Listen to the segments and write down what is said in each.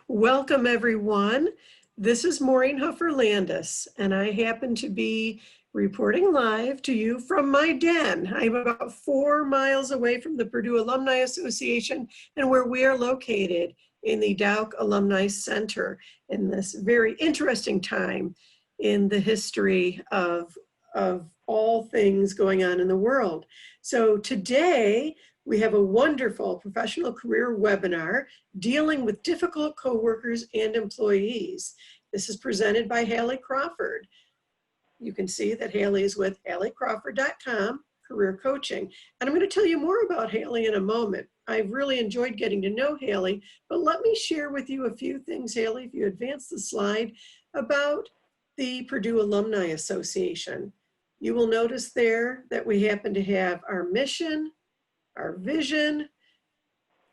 Welcome, everyone. This is Maureen Huffer-Landis, and I happen to be reporting live to you from my den. I'm about 4 miles away from the Purdue Alumni Association and where we are located in the Dauch Alumni Center in this very interesting time in the history of all things going on in the world. So today, we have a wonderful professional career webinar dealing with difficult coworkers and employees. This is presented by Hallie Crawford. You can see that Hallie is with HallieCrawford.com, career coaching. And I'm going to tell you more about Hallie in a moment. I've really enjoyed getting to know Hallie, but let me share with you a few things, Hallie, if you advance the slide, about the Purdue Alumni Association. You will notice there that we happen to have our mission, our vision.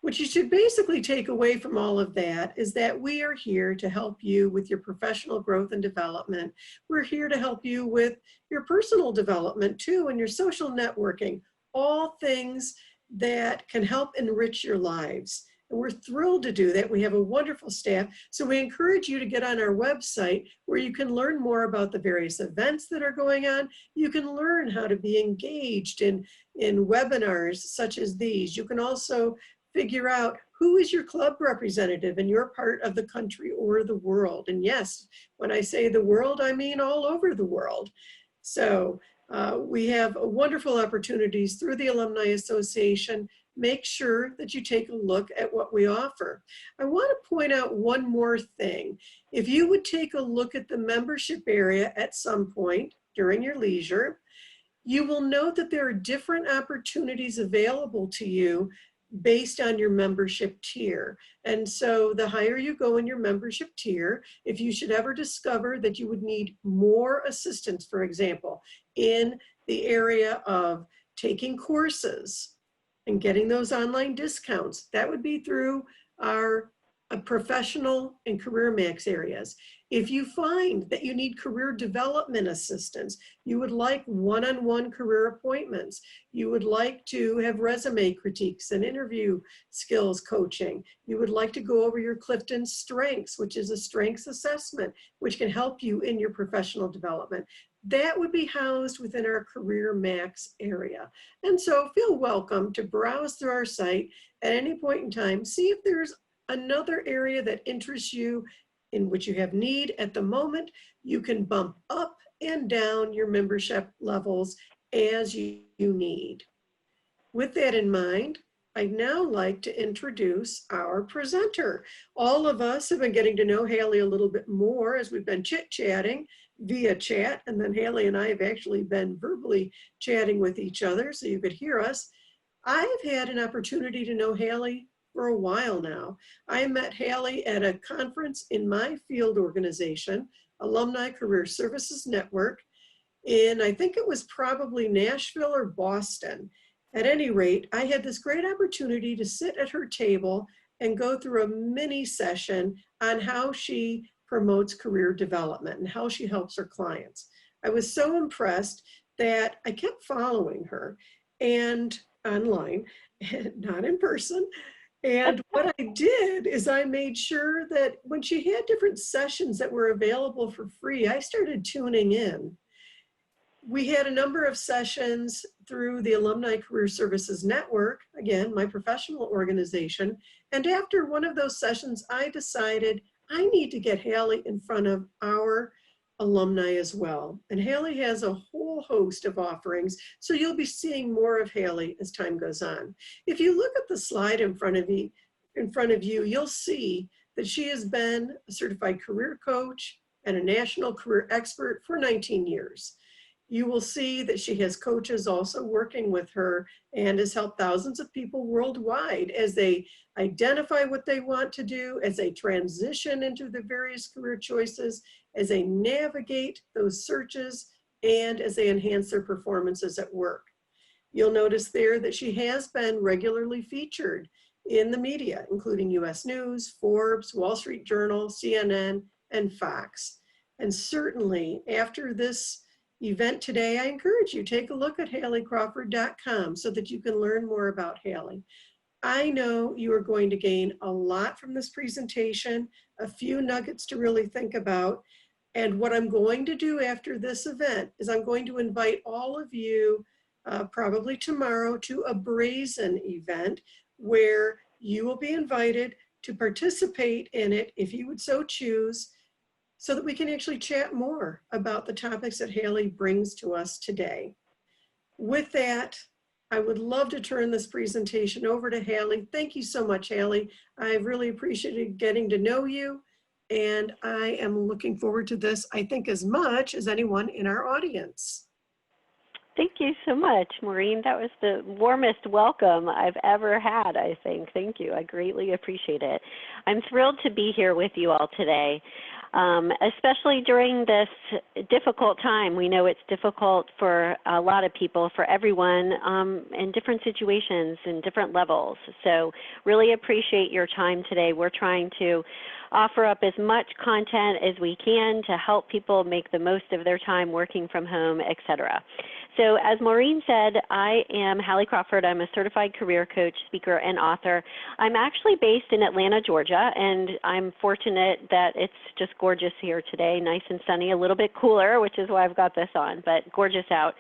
What you should basically take away from all of that is that we are here to help you with your professional growth and development. We're here to help you with your personal development too, and your social networking, all things that can help enrich your lives. And we're thrilled to do that. We have a wonderful staff. So we encourage you to get on our website where you can learn more about the various events that are going on. You can learn how to be engaged in webinars such as these. You can also figure out who is your club representative in your part of the country or the world. And yes, when I say the world, I mean all over the world. So we have wonderful opportunities through the Alumni Association. Make sure that you take a look at what we offer. I want to point out one more thing. If you would take a look at the membership area at some point during your leisure, you will note that there are different opportunities available to you based on your membership tier. And so the higher you go in your membership tier, if you should ever discover that you would need more assistance, for example, in the area of taking courses and getting those online discounts, that would be through our professional and career max areas. If you find that you need career development assistance, you would like one-on-one career appointments, you would like to have resume critiques and interview skills coaching, you would like to go over your Clifton Strengths, which is a strengths assessment, which can help you in your professional development, that would be housed within our Career Max area. And so feel welcome to browse through our site at any point in time, see if there's another area that interests you in which you have need at the moment. You can bump up and down your membership levels as you need. With that in mind, I'd now like to introduce our presenter. All of us have been getting to know Hallie a little bit more as we've been chit-chatting via chat, and then Hallie and I have actually been verbally chatting with each other so you could hear us. I've had an opportunity to know Hallie for a while now. I met Hallie at a conference in my field organization, Alumni Career Services Network, in, I think it was probably Nashville or Boston. At any rate, I had this great opportunity to sit at her table and go through a mini session on how she promotes career development and how she helps her clients. I was so impressed that I kept following her and online, not in person. And what I did is I made sure that when she had different sessions that were available for free, I started tuning in. We had a number of sessions through the Alumni Career Services Network, again, my professional organization. And after one of those sessions, I decided I need to get Hallie in front of our alumni as well. And Hallie has a whole host of offerings, so you'll be seeing more of Hallie as time goes on. If you look at the slide in front of you, you'll see that she has been a certified career coach and a national career expert for 19 years. You will see that she has coaches also working with her and has helped thousands of people worldwide as they identify what they want to do, as they transition into the various career choices, as they navigate those searches, and as they enhance their performances at work. You'll notice there that she has been regularly featured in the media, including US News, Forbes, Wall Street Journal, CNN, and Fox. And certainly after this event today, I encourage you, take a look at HallieCrawford.com so that you can learn more about Hallie. I know you are going to gain a lot from this presentation, a few nuggets to really think about. And what I'm going to do after this event is I'm going to invite all of you probably tomorrow to a brazen event where you will be invited to participate in it if you would so choose, so that we can actually chat more about the topics that Hallie brings to us today. With that, I would love to turn this presentation over to Hallie. Thank you so much, Hallie. I've really appreciated getting to know you, and I am looking forward to this, I think, as much as anyone in our audience. Thank you so much, Maureen. That was the warmest welcome I've ever had, I think. Thank you. I greatly appreciate it. I'm thrilled to be here with you all today, especially during this difficult time. We know it's difficult for a lot of people, for everyone, in different situations and different levels. So really appreciate your time today. We're trying to offer up as much content as we can to help people make the most of their time working from home, et cetera. So as Maureen said, I am Hallie Crawford. I'm a certified career coach, speaker, and author. I'm actually based in Atlanta, Georgia, and I'm fortunate that it's just gorgeous here today, nice and sunny, a little bit cooler, which is why I've got this on, but gorgeous out.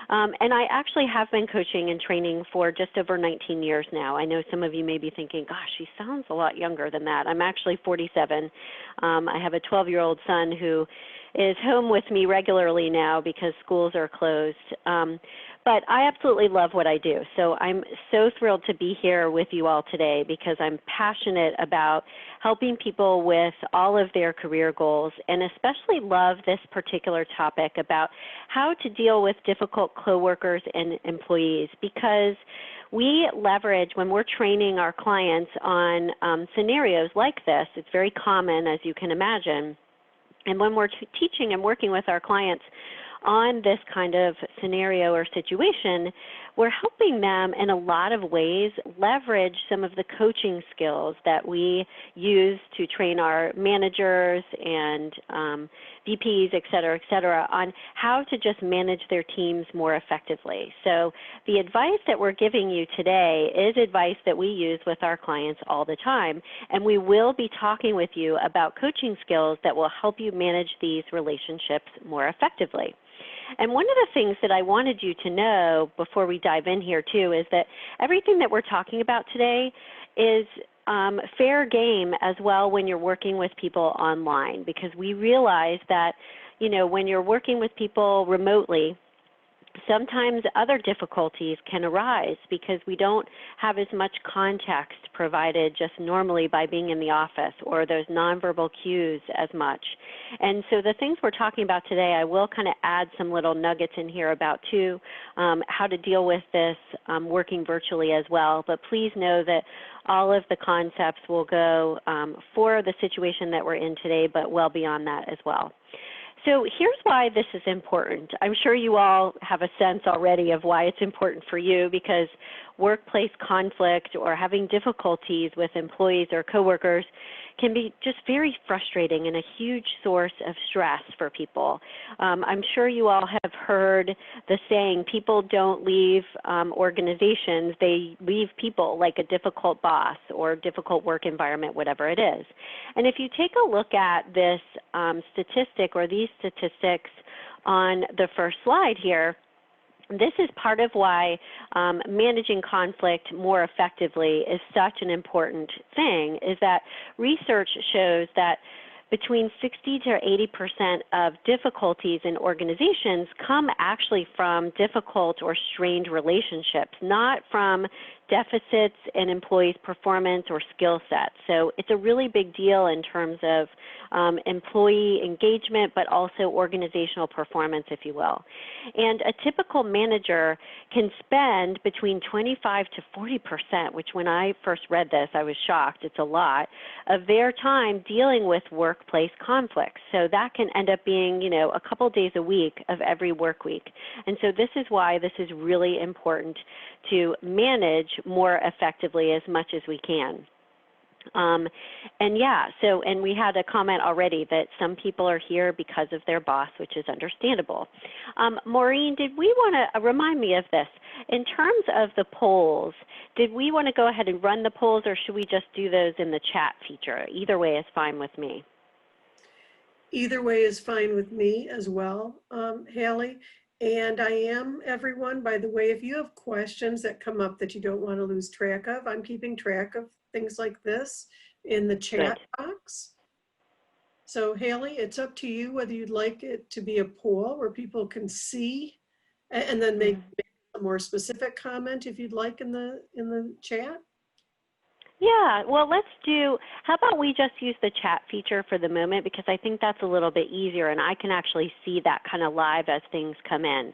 And I actually have been coaching and training for just over 19 years now. I know some of you may be thinking, gosh, she sounds a lot younger than that. I'm actually 47. I have a 12-year-old son who is home with me regularly now because schools are closed. But I absolutely love what I do. So I'm so thrilled to be here with you all today because I'm passionate about helping people with all of their career goals, and especially love this particular topic about how to deal with difficult coworkers and employees, because we leverage, when we're training our clients on scenarios like this, it's very common, as you can imagine. And when we're teaching and working with our clients on this kind of scenario or situation, we're helping them in a lot of ways leverage some of the coaching skills that we use to train our managers and VPs, et cetera, on how to just manage their teams more effectively. So the advice that we're giving you today is advice that we use with our clients all the time, and we will be talking with you about coaching skills that will help you manage these relationships more effectively. And one of the things that I wanted you to know before we dive in here too is that everything that we're talking about today is fair game as well when you're working with people online, because we realize that, you know, when you're working with people remotely, sometimes other difficulties can arise because we don't have as much context provided just normally by being in the office, or those nonverbal cues as much. And so the things we're talking about today, I will kind of add some little nuggets in here about too, how to deal with this working virtually as well. But please know that all of the concepts will go for the situation that we're in today, but well beyond that as well. So here's why this is important. I'm sure you all have a sense already of why it's important for you, because workplace conflict or having difficulties with employees or coworkers can be just very frustrating and a huge source of stress for people. I'm sure you all have heard the saying, people don't leave organizations, they leave people, like a difficult boss or difficult work environment, whatever it is. And if you take a look at this statistic or these statistics on the first slide here, this is part of why managing conflict more effectively is such an important thing, is that research shows that between 60 to 80% of difficulties in organizations come actually from difficult or strained relationships, not from deficits in employees' performance or skill sets. So it's a really big deal in terms of employee engagement, but also organizational performance, if you will. And a typical manager can spend between 25 to 40%, which when I first read this, I was shocked, it's a lot, of their time dealing with workplace conflicts. So that can end up being, you know, a couple days a week of every work week. And so this is why this is really important to manage more effectively as much as we can. And yeah, and we had a comment already that some people are here because of their boss, which is understandable. Maureen, did we want to remind me of this? In terms of the polls, did we want to go ahead and run the polls, or should we just do those in the chat feature? Either way is fine with me. Either way is fine with me as well, Hallie. And I am, everyone, by the way, if you have questions that come up that you don't want to lose track of, I'm keeping track of things like this in the chat box. So Hallie, it's up to you whether you'd like it to be a poll where people can see and then make a more specific comment if you'd like in the chat. Yeah, well, let's do, how about we just use the chat feature for the moment, because I think that's a little bit easier and I can actually see that kind of live as things come in.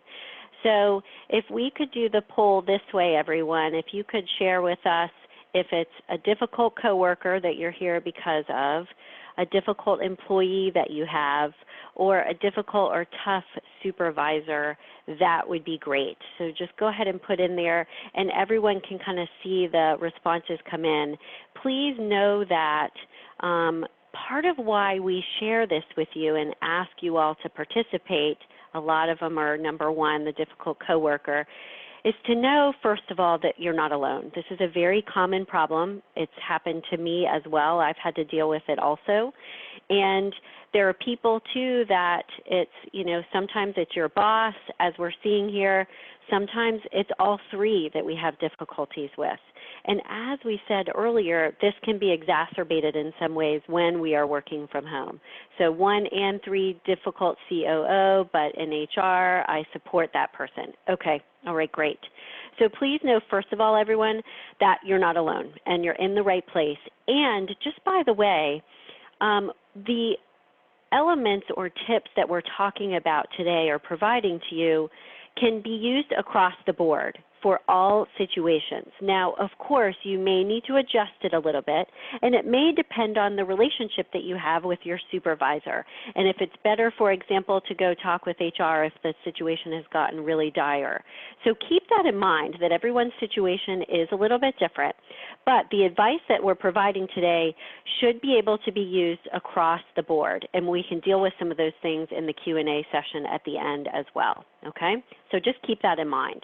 So if we could do the poll this way, everyone, if you could share with us if it's a difficult coworker that you're here because of, a difficult employee that you have, or a difficult or tough supervisor, that would be great. So just go ahead and put in there, and everyone can kind of see the responses come in. Please know that part of why we share this with you and ask you all to participate, a lot of them are, number one, the difficult coworker, is to know, first of all, that you're not alone. This is a very common problem. It's happened to me as well. I've had to deal with it also. And there are people, too, that it's, sometimes it's your boss, as we're seeing here. Sometimes it's all three that we have difficulties with. And as we said earlier, this can be exacerbated in some ways when we are working from home. So 1 and 3 difficult COO, but in HR, I support that person. Okay, all right, great. So please know, first of all, everyone, that you're not alone and you're in the right place. And just by the way, the elements or tips that we're talking about today or providing to you can be used across the board for all situations. Now, of course, you may need to adjust it a little bit, and it may depend on the relationship that you have with your supervisor. And if it's better, for example, to go talk with HR if the situation has gotten really dire. So keep that in mind, that everyone's situation is a little bit different. But the advice that we're providing today should be able to be used across the board, and we can deal with some of those things in the Q&A session at the end as well, okay? So just keep that in mind.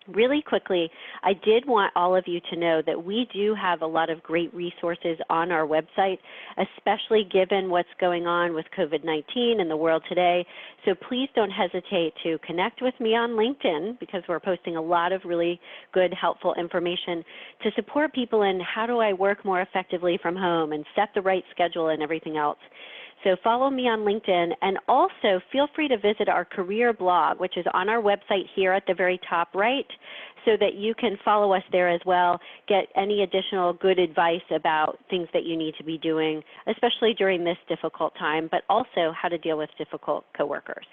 Really quickly, I did want all of you to know that we do have a lot of great resources on our website, especially given what's going on with COVID-19 in the world today. So please don't hesitate to connect with me on LinkedIn, because we're posting a lot of really good, helpful information to support people in how do I work more effectively from home and set the right schedule and everything else. So follow me on LinkedIn, and also feel free to visit our career blog, which is on our website here at the very top right, so that you can follow us there as well, get any additional good advice about things that you need to be doing, especially during this difficult time, but also how to deal with difficult coworkers.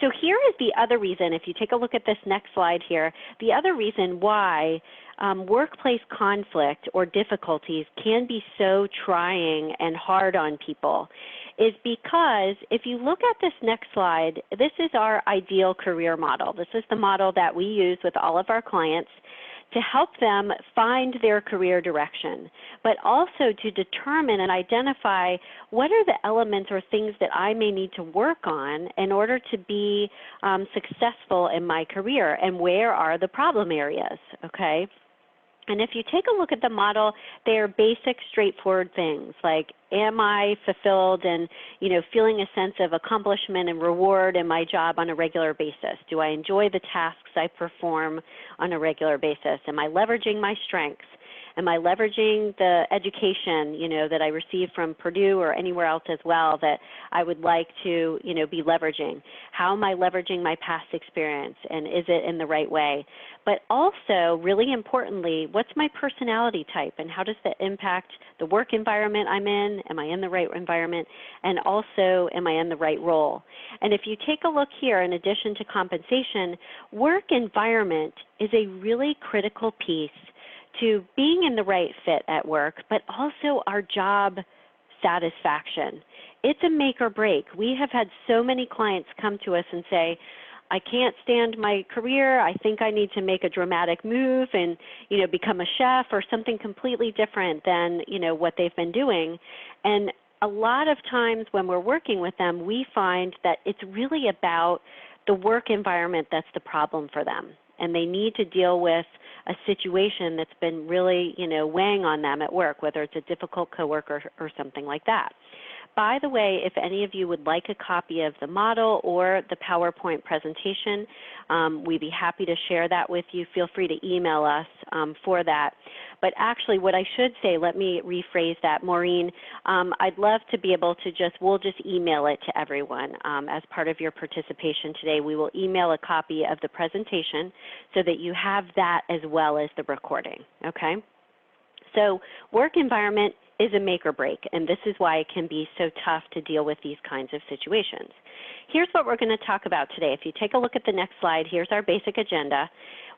So here is the other reason, if you take a look at this next slide here, the other reason why workplace conflict or difficulties can be so trying and hard on people is because if you look at this next slide, this is our ideal career model. This is the model that we use with all of our clients to help them find their career direction, but also to determine and identify what are the elements or things that I may need to work on in order to be successful in my career, and where are the problem areas, okay? And if you take a look at the model, they are basic, straightforward things like, am I fulfilled and, feeling a sense of accomplishment and reward in my job on a regular basis? Do I enjoy the tasks I perform on a regular basis? Am I leveraging my strengths? Am I leveraging the education, that I received from Purdue or anywhere else as well that I would like to, be leveraging? How am I leveraging my past experience, and is it in the right way? But also, really importantly, what's my personality type, and how does that impact the work environment I'm in? Am I in the right environment? And also, am I in the right role? And if you take a look here, in addition to compensation, work environment is a really critical piece to being in the right fit at work, but also our job satisfaction. It's a make or break. We have had so many clients come to us and say, I can't stand my career. I think I need to make a dramatic move and, become a chef or something completely different than, what they've been doing. And a lot of times when we're working with them, we find that it's really about the work environment that's the problem for them. And they need to deal with a situation that's been really, weighing on them at work, whether it's a difficult coworker or something like that. By the way, if any of you would like a copy of the model or the PowerPoint presentation, we'd be happy to share that with you. Feel free to email us for that. But actually, what I should say, let me rephrase that, Maureen, I'd love to be able to we'll just email it to everyone as part of your participation today. We will email a copy of the presentation so that you have that as well as the recording, okay? So work environment is a make or break, and this is why it can be so tough to deal with these kinds of situations. Here's what we're going to talk about today. If you take a look at the next slide, here's our basic agenda.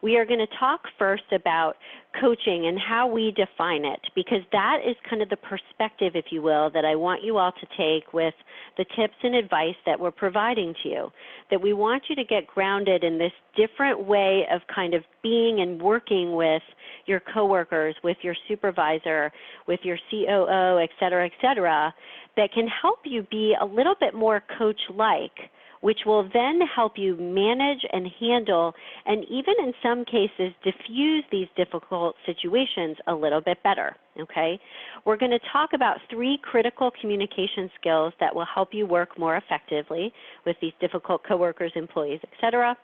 We are going to talk first about coaching and how we define it, because that is kind of the perspective, if you will, that I want you all to take with the tips and advice that we're providing to you, that we want you to get grounded in this different way of kind of being and working with your coworkers, with your supervisor, with your COO, et cetera, that can help you be a little bit more coach-like, which will then help you manage and handle and even in some cases diffuse these difficult situations a little bit better, okay? We're going to talk about 3 critical communication skills that will help you work more effectively with these difficult coworkers, employees, et cetera.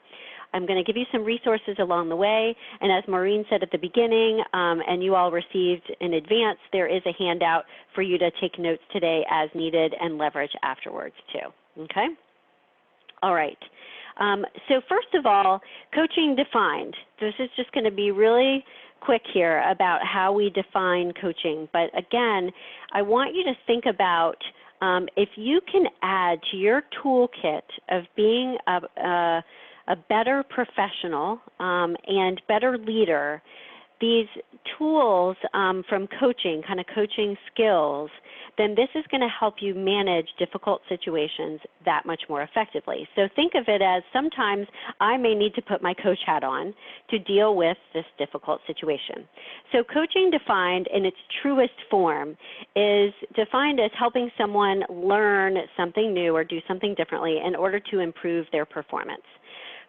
I'm going to give you some resources along the way, and as Maureen said at the beginning, and you all received in advance, there is a handout for you to take notes today as needed and leverage afterwards too, okay? All right. So first of all, coaching defined. This is just going to be really quick here about how we define coaching. But again, I want you to think about if you can add to your toolkit of being a better professional and better leader, these tools from coaching, kind of coaching skills, then this is going to help you manage difficult situations that much more effectively. So think of it as sometimes I may need to put my coach hat on to deal with this difficult situation. So coaching defined in its truest form is defined as helping someone learn something new or do something differently in order to improve their performance.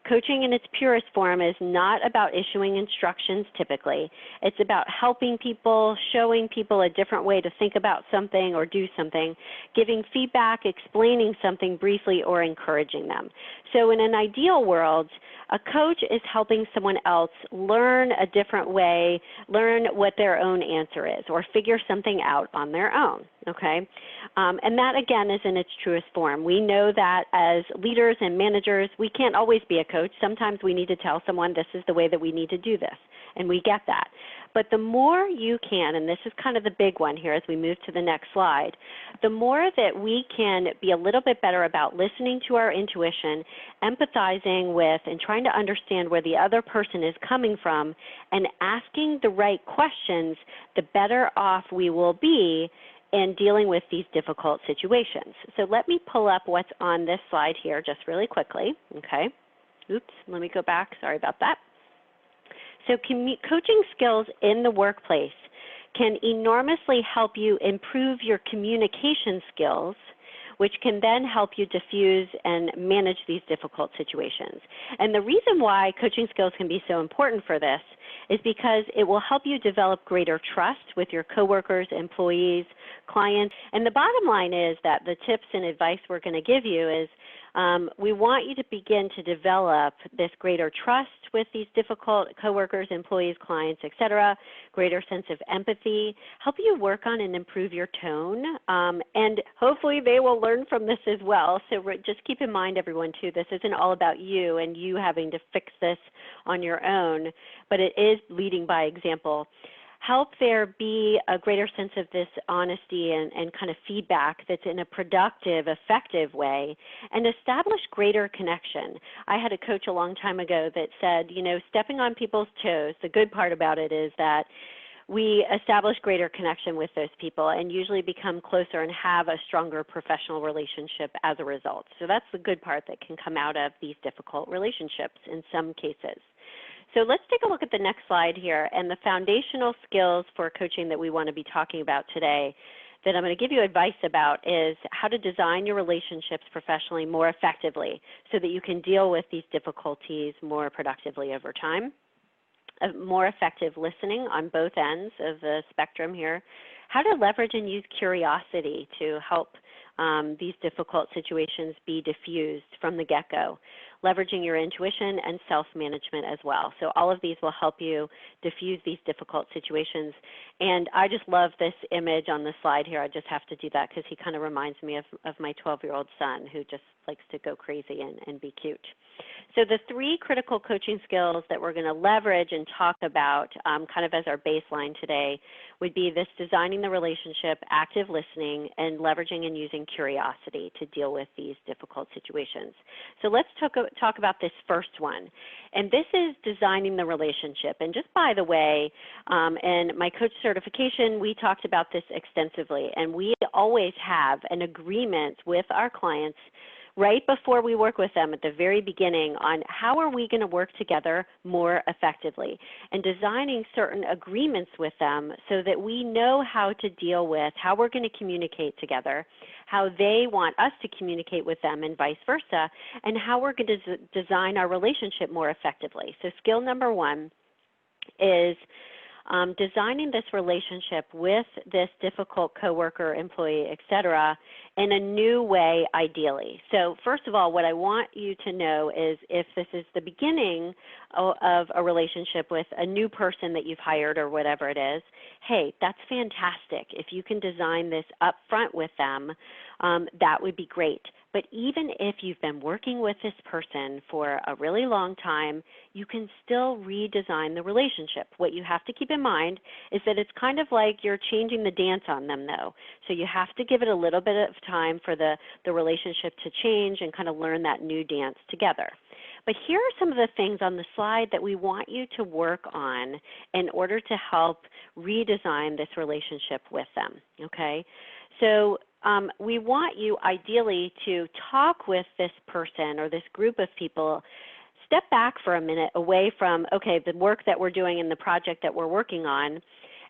Coaching in its purest form is not about issuing instructions typically. It's about helping people, showing people a different way to think about something or do something, giving feedback, explaining something briefly, or encouraging them. So in an ideal world, a coach is helping someone else learn a different way, learn what their own answer is, or figure something out on their own, okay? And that, again, is in its truest form. We know that as leaders and managers, we can't always be a coach. Sometimes we need to tell someone this is the way that we need to do this, and we get that. But the more you can, and this is kind of the big one here as we move to the next slide, the more that we can be a little bit better about listening to our intuition, empathizing with and trying to understand where the other person is coming from and asking the right questions, the better off we will be in dealing with these difficult situations. So let me pull up what's on this slide here just really quickly, okay? Oops, let me go back, sorry about that. So coaching skills in the workplace can enormously help you improve your communication skills, which can then help you diffuse and manage these difficult situations. And the reason why coaching skills can be so important for this is because it will help you develop greater trust with your coworkers, employees, clients. And the bottom line is that the tips and advice we're going to give you is we want you to begin to develop this greater trust with these difficult coworkers, employees, clients, et cetera, greater sense of empathy, help you work on and improve your tone, and hopefully they will learn from this as well. So just keep in mind, everyone, too, this isn't all about you and you having to fix this on your own, but it is leading by example. Help there be a greater sense of this honesty and kind of feedback that's in a productive, effective way, and establish greater connection. I had a coach a long time ago that said, you know, stepping on people's toes, the good part about it is that we establish greater connection with those people and usually become closer and have a stronger professional relationship as a result. So that's the good part that can come out of these difficult relationships in some cases. So let's take a look at the next slide here, and the foundational skills for coaching that we want to be talking about today that I'm going to give you advice about is how to design your relationships professionally more effectively so that you can deal with these difficulties more productively over time. More effective listening on both ends of the spectrum here. How to leverage and use curiosity to help these difficult situations be diffused from the get-go. Leveraging your intuition and self-management as well. So all of these will help you diffuse these difficult situations. And I just love this image on the slide here. I just have to do that because he kind of reminds me of my 12-year-old son who just likes to go crazy and be cute. So the three critical coaching skills that we're going to leverage and talk about kind of as our baseline today would be this designing the relationship, active listening, and leveraging and using curiosity to deal with these difficult situations. So let's talk about this first one. And this is designing the relationship. And just by the way, in my coach certification, we talked about this extensively. And we always have an agreement with our clients right before we work with them at the very beginning on how are we going to work together more effectively and designing certain agreements with them so that we know how to deal with, how we're going to communicate together, how they want us to communicate with them and vice versa, and how we're going to design our relationship more effectively. So skill number one is designing this relationship with this difficult coworker, employee, et cetera, in a new way, ideally. So first of all, what I want you to know is if this is the beginning of a relationship with a new person that you've hired or whatever it is, hey, that's fantastic. If you can design this up front with them, that would be great. But even if you've been working with this person for a really long time, you can still redesign the relationship. What you have to keep in mind is that it's kind of like you're changing the dance on them, though. So you have to give it a little bit of time for the relationship to change and kind of learn that new dance together. But here are some of the things on the slide that we want you to work on in order to help redesign this relationship with them, okay? So we want you ideally to talk with this person or this group of people, step back for a minute away from, okay, the work that we're doing and the project that we're working on,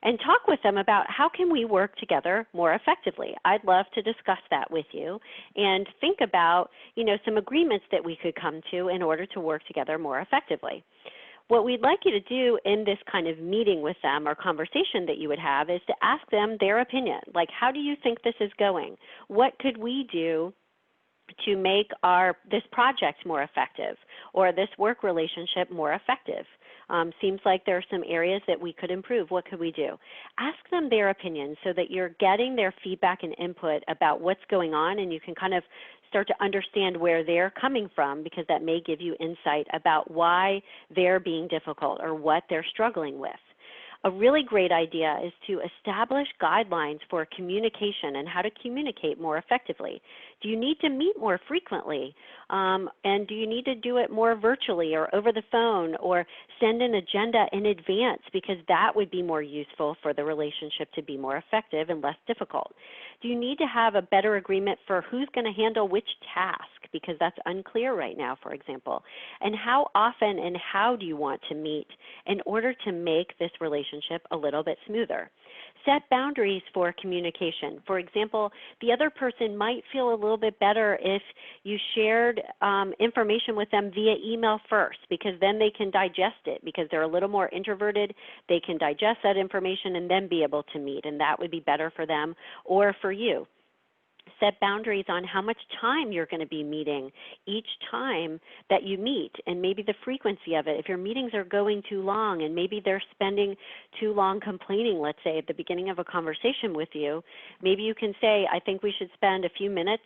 and talk with them about how can we work together more effectively. I'd love to discuss that with you and think about, some agreements that we could come to in order to work together more effectively. What we'd like you to do in this kind of meeting with them or conversation that you would have is to ask them their opinion. Like, how do you think this is going? What could we do to make this project more effective or this work relationship more effective? Seems like there are some areas that we could improve. What could we do? Ask them their opinion so that you're getting their feedback and input about what's going on, and you can kind of start to understand where they're coming from, because that may give you insight about why they're being difficult or what they're struggling with. A really great idea is to establish guidelines for communication and how to communicate more effectively. Do you need to meet more frequently? And do you need to do it more virtually or over the phone or send an agenda in advance, because that would be more useful for the relationship to be more effective and less difficult? Do you need to have a better agreement for who's going to handle which task, because that's unclear right now, for example? And how often and how do you want to meet in order to make this relationship a little bit smoother? Set boundaries for communication. For example, the other person might feel a little bit better if you shared information with them via email first, because then they can digest it, because they're a little more introverted. They can digest that information and then be able to meet, and that would be better for them or for you. Set boundaries on how much time you're going to be meeting each time that you meet, and maybe the frequency of it. If your meetings are going too long and maybe they're spending too long complaining, let's say at the beginning of a conversation with you, maybe you can say, I think we should spend a few minutes,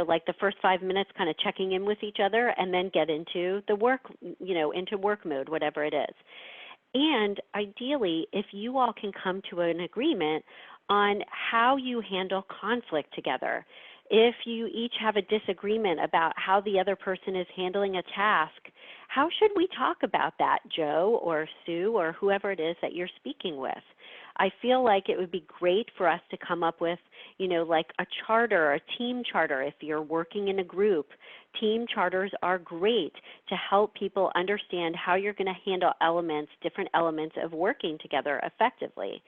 like the first 5 minutes kind of checking in with each other, and then get into the work, into work mode, whatever it is. And ideally, if you all can come to an agreement on how you handle conflict together. If you each have a disagreement about how the other person is handling a task, how should we talk about that, Joe or Sue or whoever it is that you're speaking with? I feel like it would be great for us to come up with, like a charter, a team charter. If you're working in a group, team charters are great to help people understand how you're going to handle different elements of working together effectively.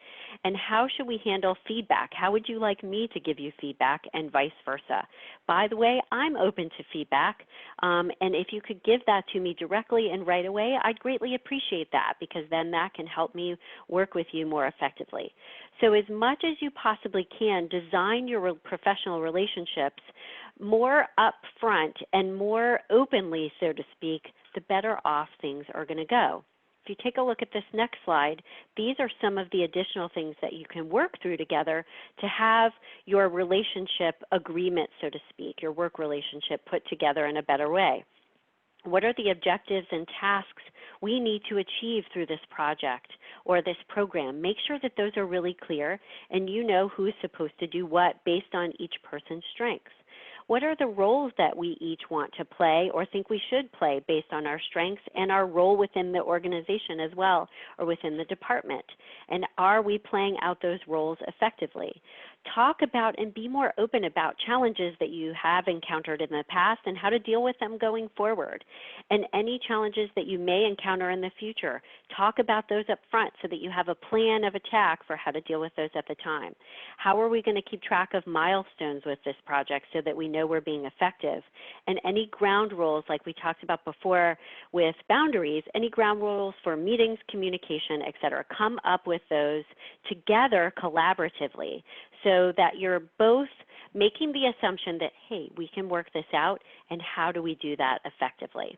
And how should we handle feedback? How would you like me to give you feedback, and vice versa? By the way, I'm open to feedback, and if you could give that to me directly and right away, I'd greatly appreciate that, because then that can help me work with you more effectively. So as much as you possibly can, design your professional relationships more upfront and more openly, so to speak, the better off things are going to go. If you take a look at this next slide, these are some of the additional things that you can work through together to have your relationship agreement, so to speak, your work relationship put together in a better way. What are the objectives and tasks we need to achieve through this project or this program? Make sure that those are really clear and you know who's supposed to do what based on each person's strengths. What are the roles that we each want to play or think we should play based on our strengths and our role within the organization as well, or within the department? And are we playing out those roles effectively? Talk about and be more open about challenges that you have encountered in the past and how to deal with them going forward. And any challenges that you may encounter in the future, talk about those up front so that you have a plan of attack for how to deal with those at the time. How are we going to keep track of milestones with this project so that we know we're being effective? And any ground rules, like we talked about before with boundaries, any ground rules for meetings, communication, et cetera. Come up with those together collaboratively so that you're both making the assumption that, hey, we can work this out, and how do we do that effectively?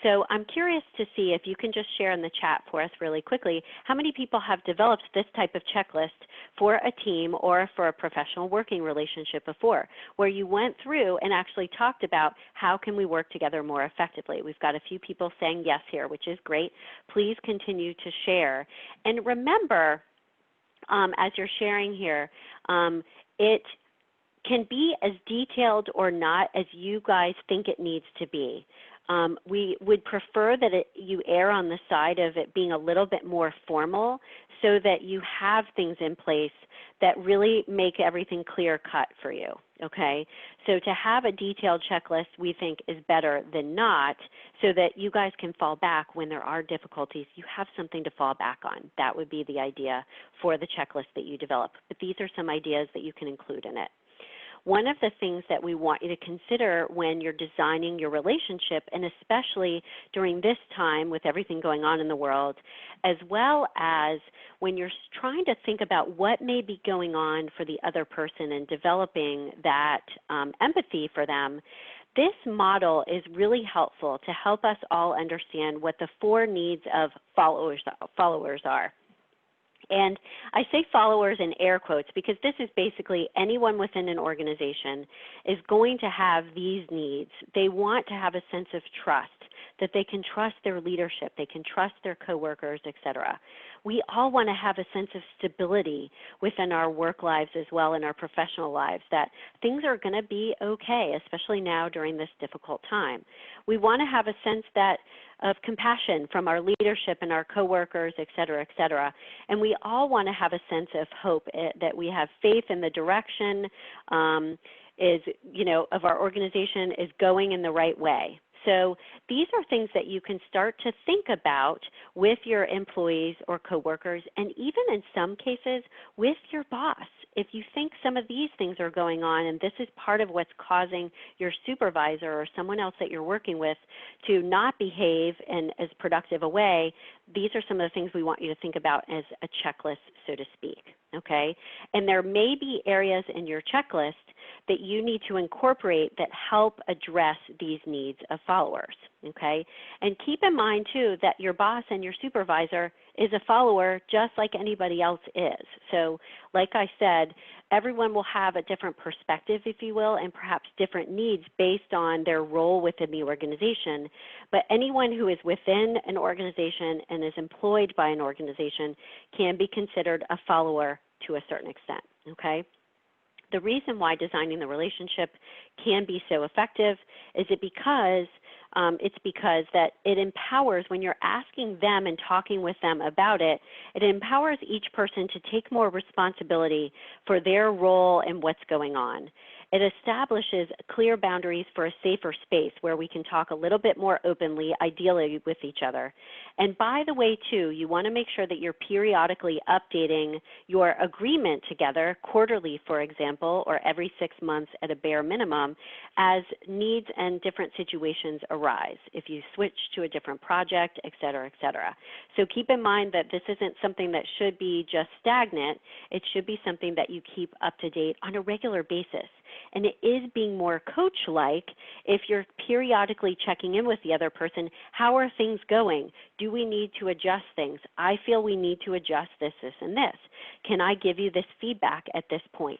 So I'm curious to see if you can just share in the chat for us really quickly how many people have developed this type of checklist for a team or for a professional working relationship before, where you went through and actually talked about how can we work together more effectively. We've got a few people saying yes here, which is great. Please continue to share. And remember, as you're sharing here, it can be as detailed or not as you guys think it needs to be. We would prefer that you err on the side of it being a little bit more formal so that you have things in place that really make everything clear cut for you, okay? So to have a detailed checklist we think is better than not, so that you guys can fall back when there are difficulties. You have something to fall back on. That would be the idea for the checklist that you develop. But these are some ideas that you can include in it. One of the things that we want you to consider when you're designing your relationship, and especially during this time with everything going on in the world, as well as when you're trying to think about what may be going on for the other person and developing that empathy for them, this model is really helpful to help us all understand what the 4 needs of followers are. And I say followers in air quotes because this is basically anyone within an organization is going to have these needs. They want to have a sense of trust, that they can trust their leadership, they can trust their coworkers, et cetera. We all want to have a sense of stability within our work lives as well, in our professional lives, that things are going to be okay, especially now during this difficult time. We want to have a sense of compassion from our leadership and our coworkers, et cetera, et cetera. And we all want to have a sense of hope, that we have faith in the direction of our organization is going in the right way. So these are things that you can start to think about with your employees or coworkers, and even in some cases with your boss. If you think some of these things are going on and this is part of what's causing your supervisor or someone else that you're working with to not behave in as productive a way, these are some of the things we want you to think about as a checklist, so to speak, okay? And there may be areas in your checklist that you need to incorporate that help address these needs of followers, okay? And keep in mind, too, that your boss and your supervisor is a follower just like anybody else is. So like I said, everyone will have a different perspective, if you will, and perhaps different needs based on their role within the organization. But anyone who is within an organization and is employed by an organization can be considered a follower to a certain extent, okay? The reason why designing the relationship can be so effective is because it's because that it empowers, when you're asking them and talking with them about it, it empowers each person to take more responsibility for their role and what's going on. It establishes clear boundaries for a safer space where we can talk a little bit more openly, ideally with each other. And by the way, too, you want to make sure that you're periodically updating your agreement together, quarterly, for example, or every 6 months at a bare minimum, as needs and different situations arise. If you switch to a different project, et cetera, et cetera. So keep in mind that this isn't something that should be just stagnant. It should be something that you keep up to date on a regular basis. And it is being more coach-like if you're periodically checking in with the other person. How are things going? Do we need to adjust things? I feel we need to adjust this, this, and this. Can I give you this feedback at this point?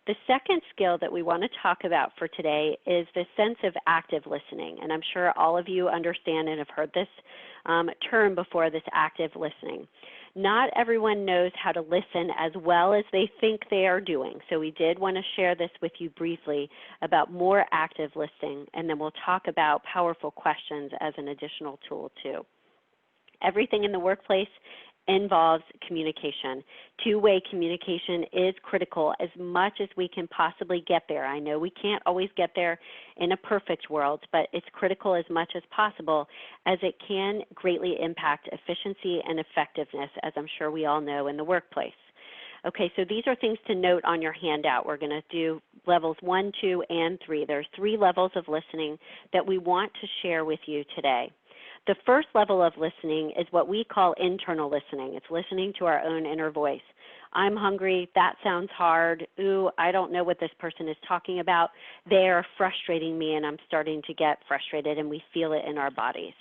The second skill that we want to talk about for today is the sense of active listening. And I'm sure all of you understand and have heard this term before, this active listening. Not everyone knows how to listen as well as they think they are doing. So we did want to share this with you briefly about more active listening, and then we'll talk about powerful questions as an additional tool too. Everything in the workplace involves communication. Two-way communication is critical as much as we can possibly get there. I know we can't always get there in a perfect world, but it's critical as much as possible, as it can greatly impact efficiency and effectiveness, as I'm sure we all know in the workplace. Okay, so these are things to note on your handout. We're going to do levels 1, 2, and 3. There's 3 levels of listening that we want to share with you today. The first level of listening is what we call internal listening. It's listening to our own inner voice. I'm hungry. That sounds hard. Ooh, I don't know what this person is talking about. They are frustrating me, and I'm starting to get frustrated, and we feel it in our bodies.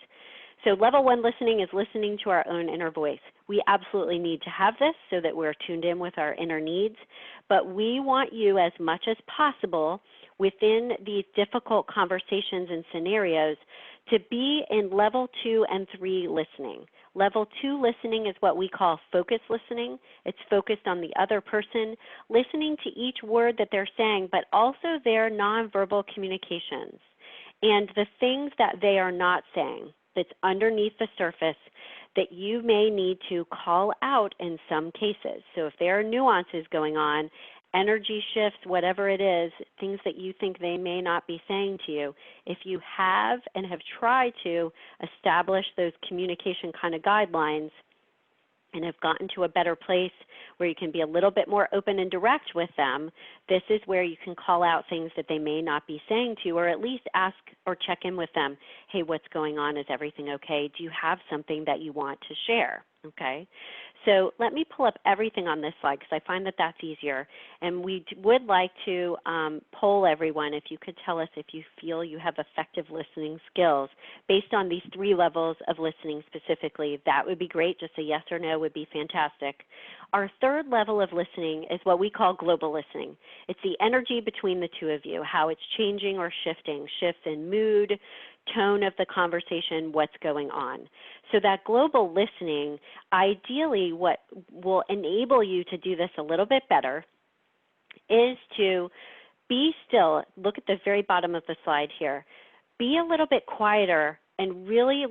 So level 1 listening is listening to our own inner voice. We absolutely need to have this so that we're tuned in with our inner needs, but we want you, as much as possible within these difficult conversations and scenarios, to be in level 2 and 3 listening. Level 2 listening is what we call focus listening. It's focused on the other person, listening to each word that they're saying, but also their nonverbal communications and the things that they are not saying that's underneath the surface that you may need to call out in some cases. So if there are nuances going on, energy shifts, whatever it is, things that you think they may not be saying to you, if you have and have tried to establish those communication kind of guidelines and have gotten to a better place where you can be a little bit more open and direct with them, this is where you can call out things that they may not be saying to you, or at least ask or check in with them. Hey, what's going on? Is everything okay? Do you have something that you want to share? Okay. So let me pull up everything on this slide because I find that that's easier. And we would like to poll everyone, if you could tell us if you feel you have effective listening skills based on these 3 levels of listening specifically. That would be great. Just a yes or no would be fantastic. Our third level of listening is what we call global listening. It's the energy between the two of you, how it's changing or shifting, shifts in mood, tone of the conversation, what's going on. So that global listening, ideally what will enable you to do this a little bit better is to be still. Look at the very bottom of the slide here. Be a little bit quieter and really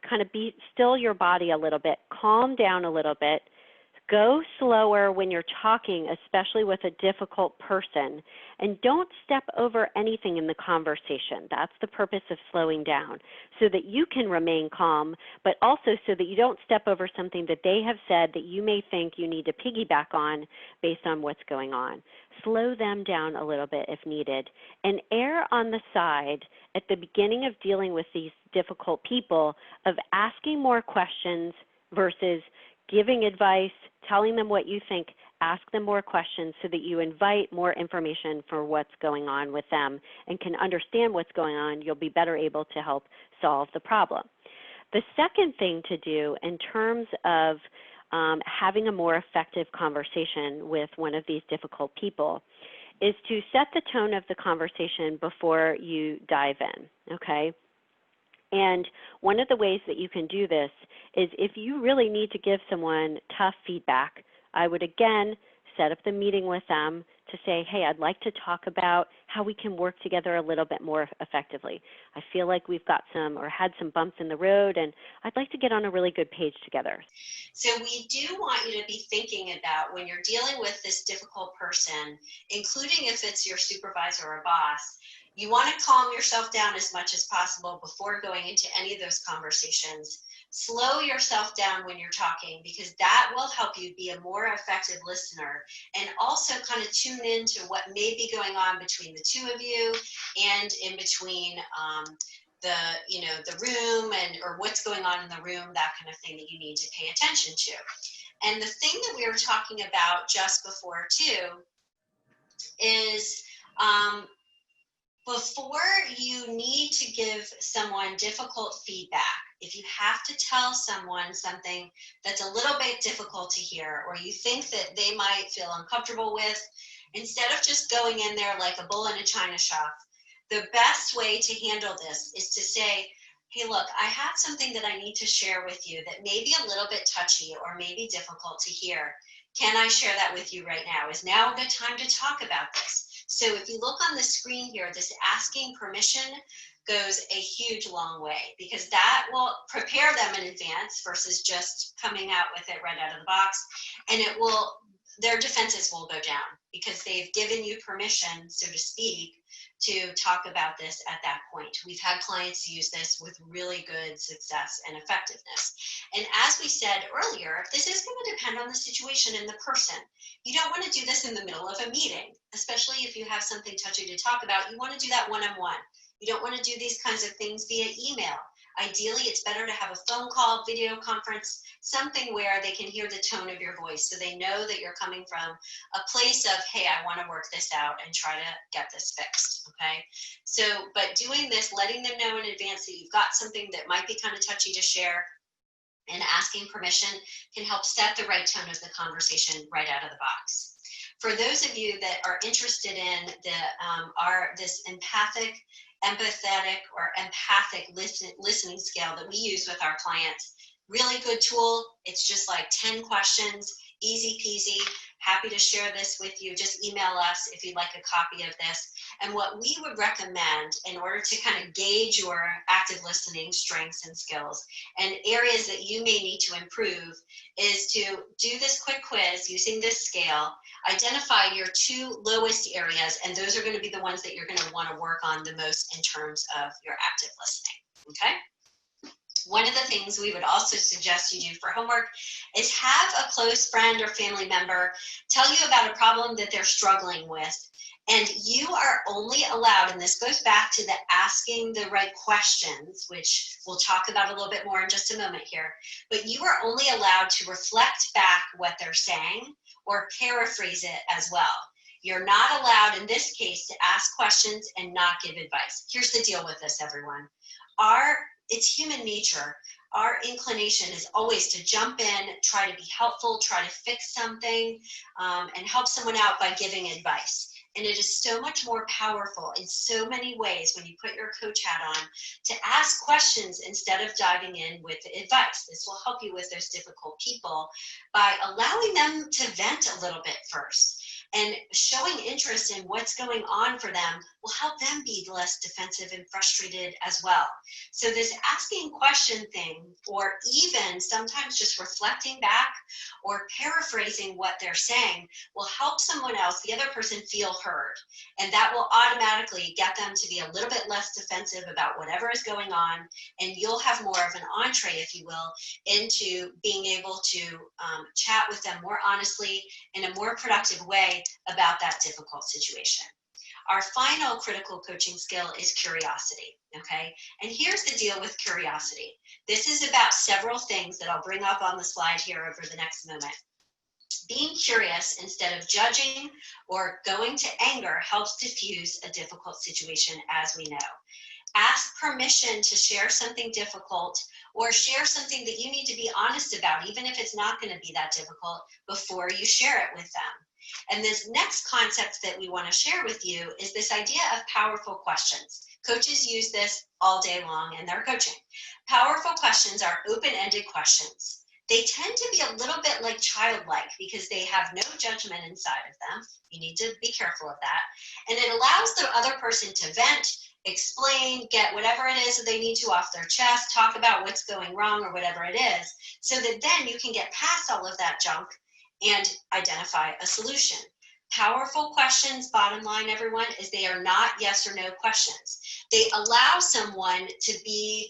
kind of be still your body a little bit, calm down a little bit. Go slower when you're talking, especially with a difficult person, and don't step over anything in the conversation. That's the purpose of slowing down, so that you can remain calm, but also so that you don't step over something that they have said that you may think you need to piggyback on based on what's going on. Slow them down a little bit if needed, and err on the side at the beginning of dealing with these difficult people of asking more questions versus giving advice, telling them what you think. Ask them more questions so that you invite more information for what's going on with them and can understand what's going on. You'll be better able to help solve the problem. The second thing to do in terms of having a more effective conversation with one of these difficult people is to set the tone of the conversation before you dive in, okay? And one of the ways that you can do this is if you really need to give someone tough feedback, I would again set up the meeting with them, to say, hey, I'd like to talk about how we can work together a little bit more effectively. I feel like we've got some or had some bumps in the road, and I'd like to get on a really good page together. So we do want you to be thinking about when you're dealing with this difficult person, including if it's your supervisor or boss, you want to calm yourself down as much as possible before going into any of those conversations. Slow yourself down when you're talking, because that will help you be a more effective listener, and also kind of tune into what may be going on between the two of you and in between the room or what's going on in the room, that kind of thing that you need to pay attention to. And the thing that we were talking about just before too is before you need to give someone difficult feedback, if you have to tell someone something that's a little bit difficult to hear, or you think that they might feel uncomfortable with, instead of just going in there like a bull in a china shop, the best way to handle this is to say, hey, look, I have something that I need to share with you that may be a little bit touchy or maybe difficult to hear. Can I share that with you right now? Is now a good time to talk about this? So if you look on the screen here, this asking permission goes a huge long way, because that will prepare them in advance versus just coming out with it right out of the box. And their defenses will go down because they've given you permission, so to speak, to talk about this at that point. We've had clients use this with really good success and effectiveness. And as we said earlier, this is going to depend on the situation and the person. You don't want to do this in the middle of a meeting, especially if you have something touchy to talk about. You want to do that one-on-one. You don't want to do these kinds of things via email. Ideally, it's better to have a phone call, video conference, something where they can hear the tone of your voice so they know that you're coming from a place of, hey, I want to work this out and try to get this fixed, okay? So, but doing this, letting them know in advance that you've got something that might be kind of touchy to share, and asking permission can help set the right tone of the conversation right out of the box. For those of you that are interested in this empathetic or empathic listening scale that we use with our clients, really good tool. It's just like 10 questions, easy peasy. Happy to share this with you. Just email us if you'd like a copy of this. And what we would recommend in order to kind of gauge your active listening strengths and skills and areas that you may need to improve is to do this quick quiz using this scale, identify your 2 lowest areas, and those are going to be the ones that you're going to want to work on the most in terms of your active listening, okay? One of the things we would also suggest you do for homework is have a close friend or family member tell you about a problem that they're struggling with. And you are only allowed, and this goes back to the asking the right questions, which we'll talk about a little bit more in just a moment here, but you are only allowed to reflect back what they're saying or paraphrase it as well. You're not allowed, in this case, to ask questions and not give advice. Here's the deal with this, everyone. It's human nature. Our inclination is always to jump in, try to be helpful, try to fix something, and help someone out by giving advice. And it is so much more powerful in so many ways when you put your coach hat on to ask questions instead of diving in with advice. This will help you with those difficult people by allowing them to vent a little bit first. And showing interest in what's going on for them will help them be less defensive and frustrated as well. So this asking question thing, or even sometimes just reflecting back or paraphrasing what they're saying, will help someone else, the other person, feel heard. And that will automatically get them to be a little bit less defensive about whatever is going on. And you'll have more of an entree, if you will, into being able to chat with them more honestly in a more productive way about that difficult situation. Our final critical coaching skill is curiosity, okay? And here's the deal with curiosity. This is about several things that I'll bring up on the slide here over the next moment. Being curious instead of judging or going to anger helps diffuse a difficult situation, as we know. Ask permission to share something difficult or share something that you need to be honest about, even if it's not going to be that difficult, before you share it with them. And this next concept that we want to share with you is this idea of powerful questions. Coaches use this all day long in their coaching. Powerful questions are open-ended questions. They tend to be a little bit like childlike because they have no judgment inside of them. You need to be careful of that. And it allows the other person to vent, explain, get whatever it is that they need to off their chest, talk about what's going wrong or whatever it is, so that then you can get past all of that junk and identify a solution. Powerful questions, bottom line, everyone, is they are not yes or no questions. They allow someone to be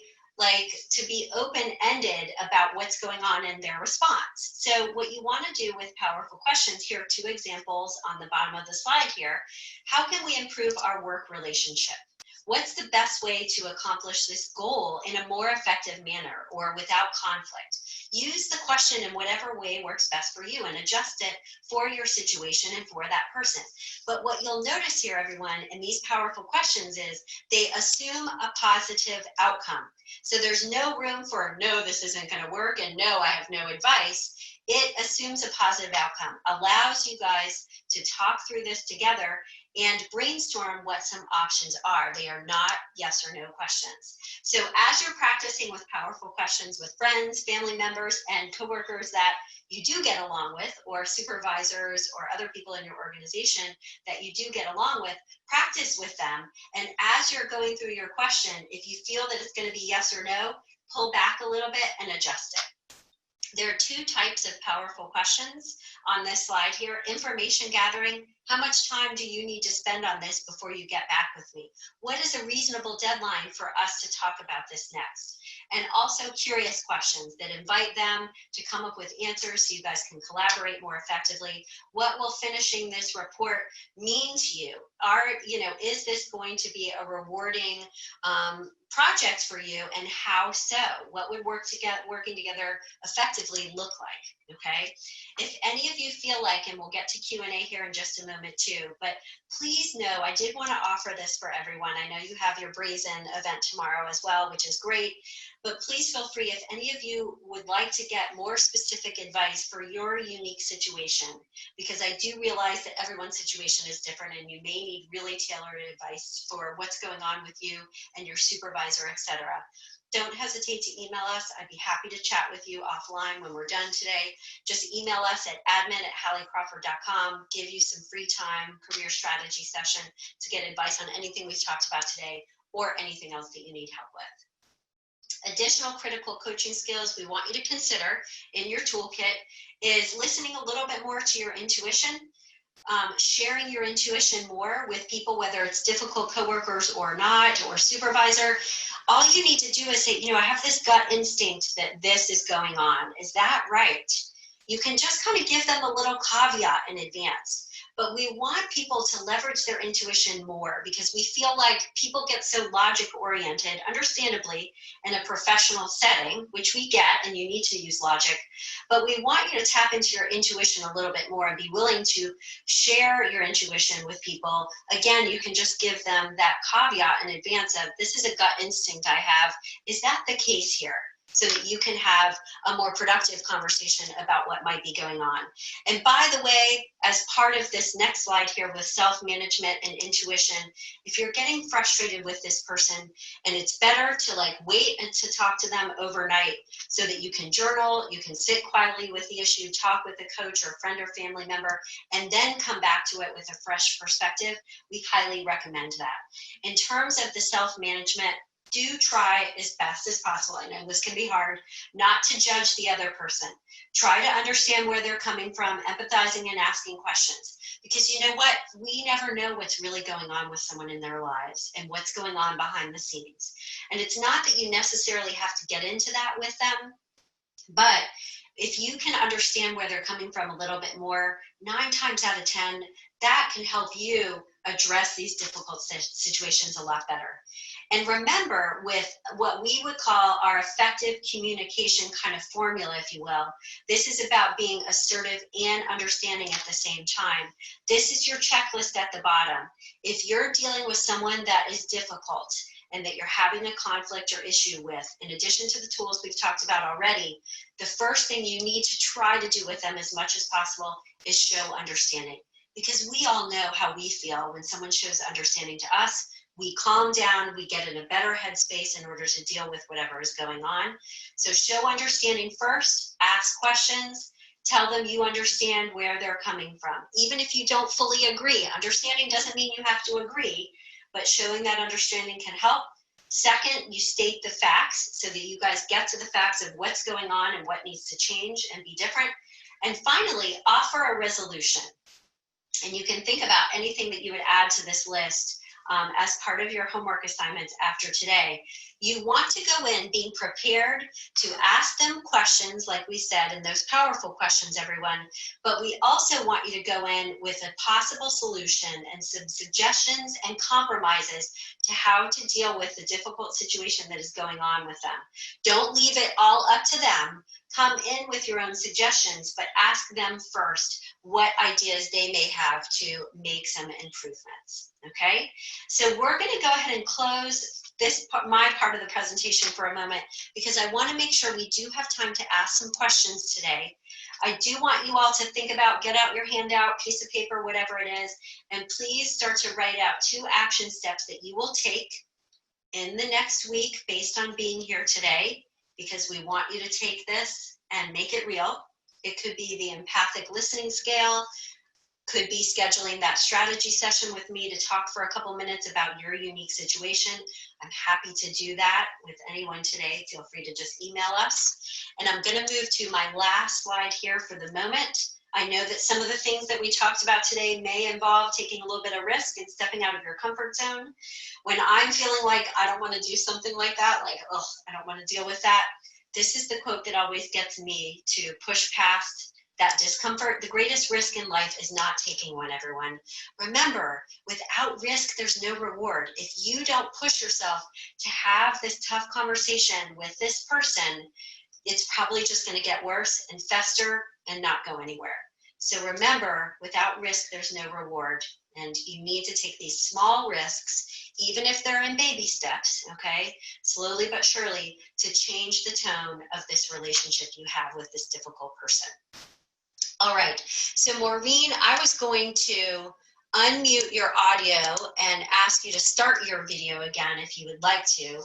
open-ended about what's going on in their response. So what you want to do with powerful questions, here are 2 examples on the bottom of the slide here. How can we improve our work relationship? What's the best way to accomplish this goal in a more effective manner or without conflict? Use the question in whatever way works best for you and adjust it for your situation and for that person. But what you'll notice here, everyone, in these powerful questions is they assume a positive outcome. So there's no room for, no, this isn't going to work, and no, I have no advice. It assumes a positive outcome, allows you guys to talk through this together and brainstorm what some options are. They are not yes or no questions. So as you're practicing with powerful questions with friends, family members, and coworkers that you do get along with, or supervisors or other people in your organization that you do get along with, practice with them. And as you're going through your question, if you feel that it's going to be yes or no, pull back a little bit and adjust it. There are 2 types of powerful questions on this slide here. Information gathering. How much time do you need to spend on this before you get back with me? What is a reasonable deadline for us to talk about this next? And also curious questions that invite them to come up with answers so you guys can collaborate more effectively. What will finishing this report mean to you? Is this going to be a rewarding project for you, and how so? What would working together effectively look like? Okay. If any of you feel like, and we'll get to Q&A here in just a moment too, but please know, I did want to offer this for everyone. I know you have your Brazen event tomorrow as well, which is great, but please feel free if any of you would like to get more specific advice for your unique situation, because I do realize that everyone's situation is different and you may need really tailored advice for what's going on with you and your supervisor, etc. Don't hesitate to email us. I'd be happy to chat with you offline when we're done today. Just email us at admin@halliecrawford.com, give you some free time career strategy session to get advice on anything we've talked about today or anything else that you need help with. Additional critical coaching skills we want you to consider in your toolkit is listening a little bit more to your intuition. Sharing your intuition more with people, whether it's difficult coworkers or not, or supervisor. All you need to do is say, I have this gut instinct that this is going on. Is that right? You can just kind of give them a little caveat in advance. But we want people to leverage their intuition more, because we feel like people get so logic oriented, understandably, in a professional setting, which we get, and you need to use logic. But we want you to tap into your intuition a little bit more and be willing to share your intuition with people. Again, you can just give them that caveat in advance of, this is a gut instinct I have. Is that the case here? So that you can have a more productive conversation about what might be going on. And by the way, as part of this next slide here with self-management and intuition, if you're getting frustrated with this person, and it's better to wait and to talk to them overnight so that you can journal, you can sit quietly with the issue, talk with a coach or friend or family member, and then come back to it with a fresh perspective, we highly recommend that. In terms of the self-management, do try as best as possible, I know this can be hard, not to judge the other person. Try to understand where they're coming from, empathizing and asking questions. Because you know what? We never know what's really going on with someone in their lives and what's going on behind the scenes. And it's not that you necessarily have to get into that with them, but if you can understand where they're coming from a little bit more, 9 times out of 10, that can help you address these difficult situations a lot better. And remember, with what we would call our effective communication kind of formula, if you will, this is about being assertive and understanding at the same time. This is your checklist at the bottom. If you're dealing with someone that is difficult and that you're having a conflict or issue with, in addition to the tools we've talked about already, the first thing you need to try to do with them as much as possible is show understanding. Because we all know how we feel when someone shows understanding to us. we calm down, we get in a better headspace in order to deal with whatever is going on. So show understanding first, ask questions, tell them you understand where they're coming from. Even if you don't fully agree, understanding doesn't mean you have to agree, but showing that understanding can help. Second, you state the facts so that you guys get to the facts of what's going on and what needs to change and be different. And finally, offer a resolution. And you can think about anything that you would add to this list as part of your homework assignments after today. You want to go in being prepared to ask them questions, like we said, and those powerful questions, everyone. But we also want you to go in with a possible solution and some suggestions and compromises to how to deal with the difficult situation that is going on with them. Don't leave it all up to them. Come in with your own suggestions, but ask them first what ideas they may have to make some improvements, okay? So we're gonna go ahead and close my part of the presentation for a moment, because I wanna make sure we do have time to ask some questions today. I do want you all to think about, get out your handout, piece of paper, whatever it is, and please start to write out 2 action steps that you will take in the next week based on being here today, because we want you to take this and make it real. It could be the empathic listening scale, could be scheduling that strategy session with me to talk for a couple minutes about your unique situation. I'm happy to do that with anyone today. Feel free to just email us. And I'm gonna move to my last slide here for the moment. I know that some of the things that we talked about today may involve taking a little bit of risk and stepping out of your comfort zone. When I'm feeling like I don't wanna do something like that, like, oh, I don't wanna deal with that, this is the quote that always gets me to push past that discomfort. The greatest risk in life is not taking one, everyone. Remember, without risk, there's no reward. If you don't push yourself to have this tough conversation with this person, it's probably just gonna get worse and fester and not go anywhere. So remember, without risk, there's no reward. And you need to take these small risks, even if they're in baby steps, okay? Slowly but surely, to change the tone of this relationship you have with this difficult person. All right, so Maureen, I was going to unmute your audio and ask you to start your video again if you would like to.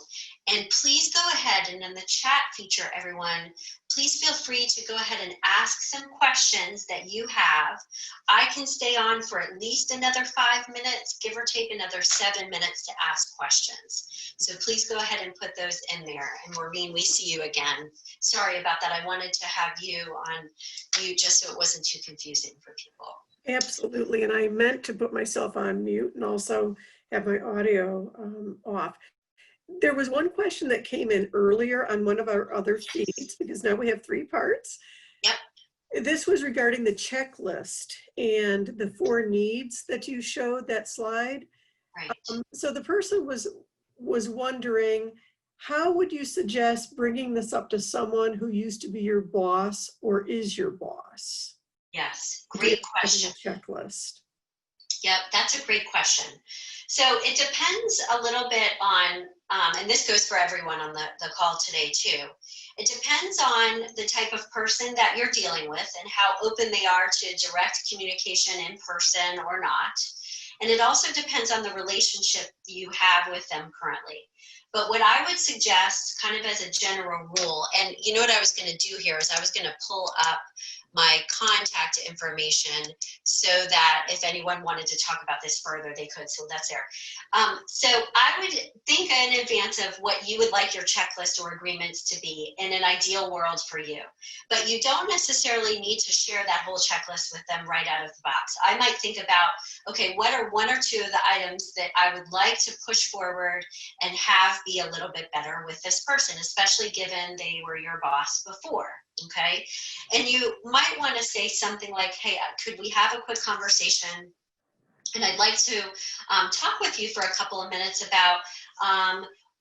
And please go ahead and in the chat feature, everyone, please feel free to go ahead and ask some questions that you have. I can stay on for at least another 5 minutes, give or take another 7 minutes to ask questions. So please go ahead and put those in there. And Maureen, we see you again. Sorry about that. I wanted to have you on mute just so it wasn't too confusing for people. Absolutely, and I meant to put myself on mute and also have my audio off. There was one question that came in earlier on one of our other feeds, because now we have 3 parts. Yep. This was regarding the checklist and the 4 needs that you showed, that slide. Right. So the person was wondering, how would you suggest bringing this up to someone who used to be your boss or is your boss? Yes, great question. Checklist. Yep, that's a great question. So it depends a little bit on, and this goes for everyone on the call today too. It depends on the type of person that you're dealing with and how open they are to direct communication in person or not. And it also depends on the relationship you have with them currently. But what I would suggest, kind of as a general rule, and you know what I was going to do here is I was going to pull up my contact information so that if anyone wanted to talk about this further, they could. So that's there. So I would think in advance of what you would like your checklist or agreements to be in an ideal world for you. But you don't necessarily need to share that whole checklist with them right out of the box. I might think about, okay, what are 1 or 2 of the items that I would like to push forward and have be a little bit better with this person, especially given they were your boss before, okay? And you might want to say something like, hey, could we have a quick conversation? And I'd like to talk with you for a couple of minutes about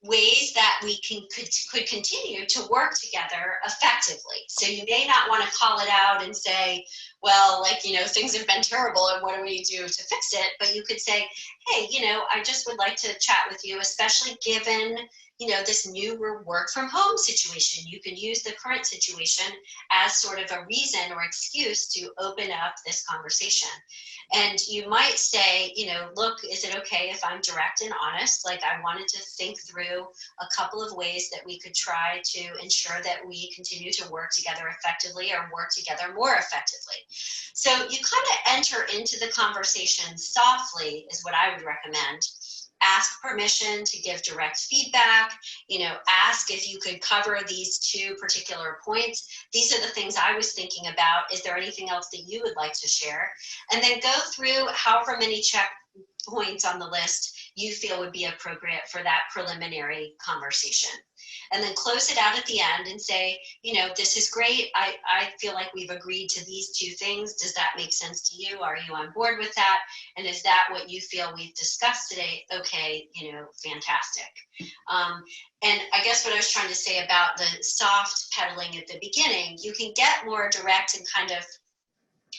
ways that we could continue to work together effectively. So you may not want to call it out and say, well, like, you know, things have been terrible and what do we do to fix it? But you could say, hey, you know, I just would like to chat with you, especially given, you know, this new work from home situation. You can use the current situation as sort of a reason or excuse to open up this conversation. And you might say, look, is it okay if I'm direct and honest? Like, I wanted to think through a couple of ways that we could try to ensure that we continue to work together effectively or work together more effectively. So you kind of enter into the conversation softly is what I would recommend. Ask permission to give direct feedback, ask if you could cover these 2 particular points. These are the things I was thinking about. Is there anything else that you would like to share? And then go through however many checkpoints on the list you feel would be appropriate for that preliminary conversation. And then close it out at the end and say, this is great. I feel like we've agreed to these 2 things. Does that make sense to you? Are you on board with that? And is that what you feel we've discussed today? Okay, fantastic. And I guess what I was trying to say about the soft pedaling at the beginning, you can get more direct and kind of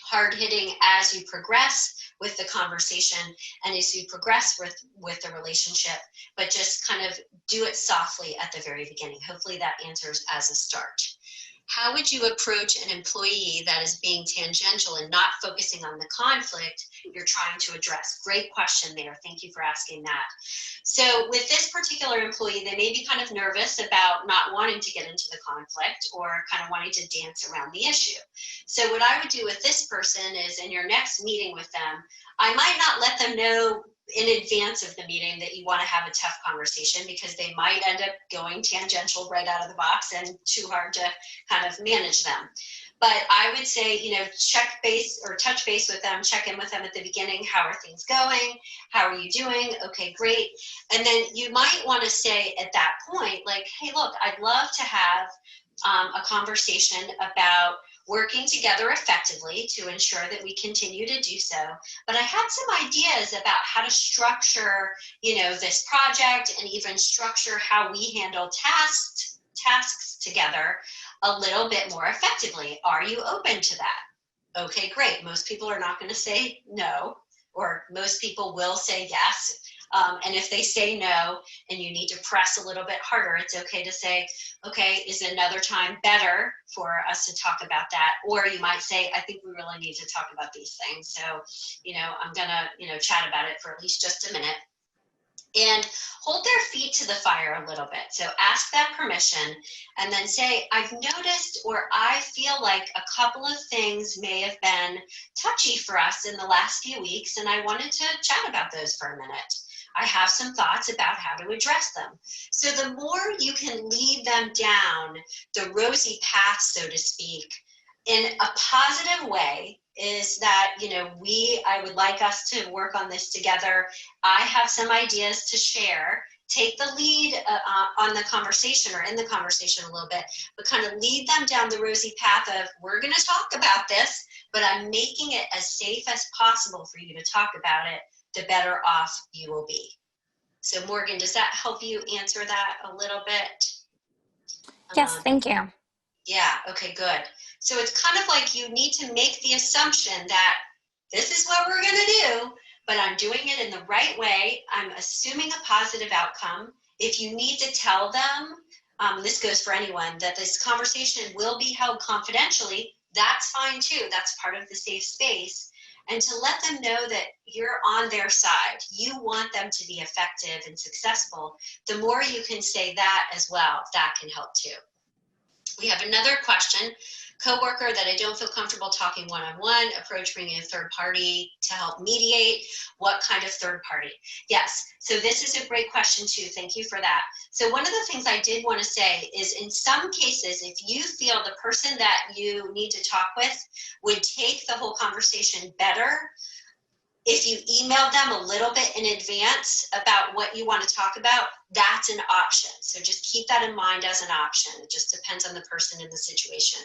hard hitting as you progress with the conversation and as you progress with the relationship, but just kind of do it softly at the very beginning. Hopefully that answers as a start. How would you approach an employee that is being tangential and not focusing on the conflict you're trying to address? Great question there. Thank you for asking that. So with this particular employee, they may be kind of nervous about not wanting to get into the conflict or kind of wanting to dance around the issue. So what I would do with this person is in your next meeting with them, I might not let them know in advance of the meeting that you want to have a tough conversation because they might end up going tangential right out of the box and too hard to kind of manage them. But I would say, check base or touch base with them, check in with them at the beginning. How are things going? How are you doing? Okay, great. And then you might want to say at that point, like, hey, look, I'd love to have a conversation about working together effectively to ensure that we continue to do so. But I had some ideas about how to structure, this project and even structure how we handle tasks together a little bit more effectively. Are you open to that? Okay, great. Most people are not going to say no, or most people will say yes. And if they say no and you need to press a little bit harder, it's okay to say, okay, is another time better for us to talk about that? Or you might say, I think we really need to talk about these things. So, I'm gonna, chat about it for at least just a minute. And hold their feet to the fire a little bit. So ask that permission and then say, I've noticed, or I feel like a couple of things may have been touchy for us in the last few weeks, and I wanted to chat about those for a minute. I have some thoughts about how to address them. So the more you can lead them down the rosy path, so to speak, in a positive way, is that, I would like us to work on this together. I have some ideas to share. Take the lead on the conversation or in the conversation a little bit, but kind of lead them down the rosy path of, we're going to talk about this, but I'm making it as safe as possible for you to talk about it, the better off you will be. So Morgan, does that help you answer that a little bit? Yes, thank you. Yeah, okay, good. So it's kind of like you need to make the assumption that this is what we're going to do, but I'm doing it in the right way. I'm assuming a positive outcome. If you need to tell them, this goes for anyone, that this conversation will be held confidentially, that's fine too. That's part of the safe space. And to let them know that you're on their side, you want them to be effective and successful, the more you can say that as well, that can help too. We have another question. Coworker that I don't feel comfortable talking one-on-one, approach bringing a third party to help mediate. What kind of third party? Yes, so this is a great question too. Thank you for that. So one of the things I did want to say is in some cases, if you feel the person that you need to talk with would take the whole conversation better, if you email them a little bit in advance about what you want to talk about, that's an option. So just keep that in mind as an option. It just depends on the person and the situation.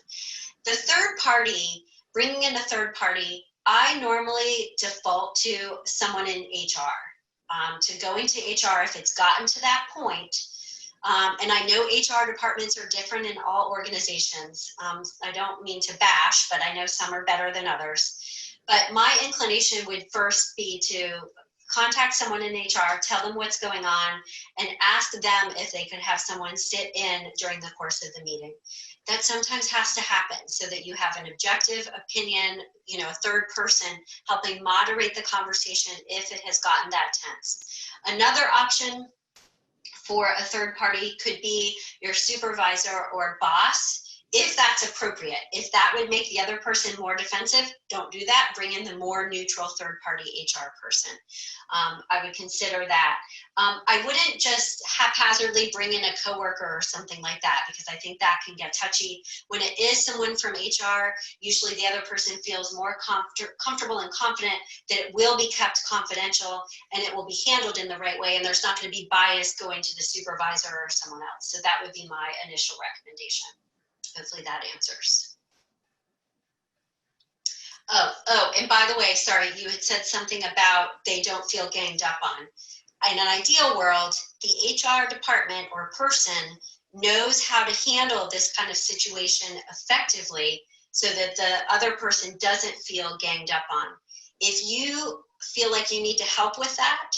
The third party, bringing in a third party, I normally default to someone in HR, to going to HR if it's gotten to that point. And I know HR departments are different in all organizations. I don't mean to bash, but I know some are better than others. But my inclination would first be to contact someone in HR, tell them what's going on, and ask them if they could have someone sit in during the course of the meeting. That sometimes has to happen so that you have an objective opinion, you know, a third person helping moderate the conversation if it has gotten that tense. Another option for a third party could be your supervisor or boss, if that's appropriate. If that would make the other person more defensive, don't do that. Bring in the more neutral third party HR person. I would consider that. I wouldn't just haphazardly bring in a coworker or something like that, because I think that can get touchy. When it is someone from HR, usually the other person feels more comfortable and confident that it will be kept confidential and it will be handled in the right way, and there's not going to be bias going to the supervisor or someone else. So that would be my initial recommendation. Hopefully that answers. Oh, and by the way, sorry, you had said something about they don't feel ganged up on. In an ideal world, the HR department or person knows how to handle this kind of situation effectively so that the other person doesn't feel ganged up on. If you feel like you need to help with that,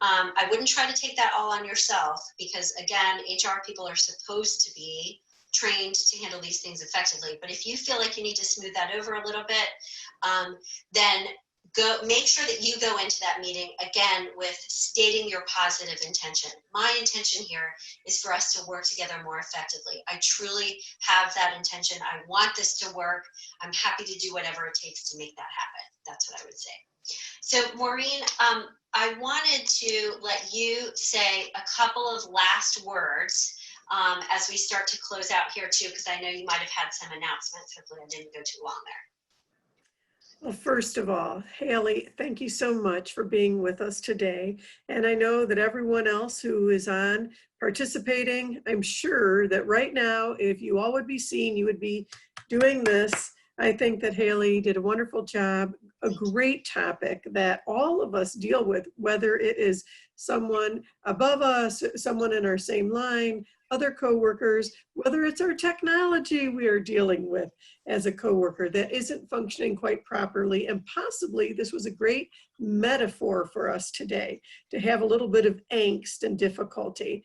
I wouldn't try to take that all on yourself, because again, HR people are supposed to be trained to handle these things effectively. But if you feel like you need to smooth that over a little bit, then make sure that you go into that meeting again with stating your positive intention. My intention here is for us to work together more effectively. I truly have that intention. I want this to work. I'm happy to do whatever it takes to make that happen. That's what I would say. So Maureen, I wanted to let you say a couple of last words as we start to close out here too, because I know you might have had some announcements. Hopefully I didn't go too long there. Well, first of all, Hallie, thank you so much for being with us today. And I know that everyone else who is on participating, I'm sure that right now, if you all would be seen, you would be doing this. I think that Hallie did a wonderful job, a great topic that all of us deal with, whether it is someone above us, someone in our same line, other coworkers, whether it's our technology we are dealing with as a coworker that isn't functioning quite properly. And possibly this was a great metaphor for us today to have a little bit of angst and difficulty.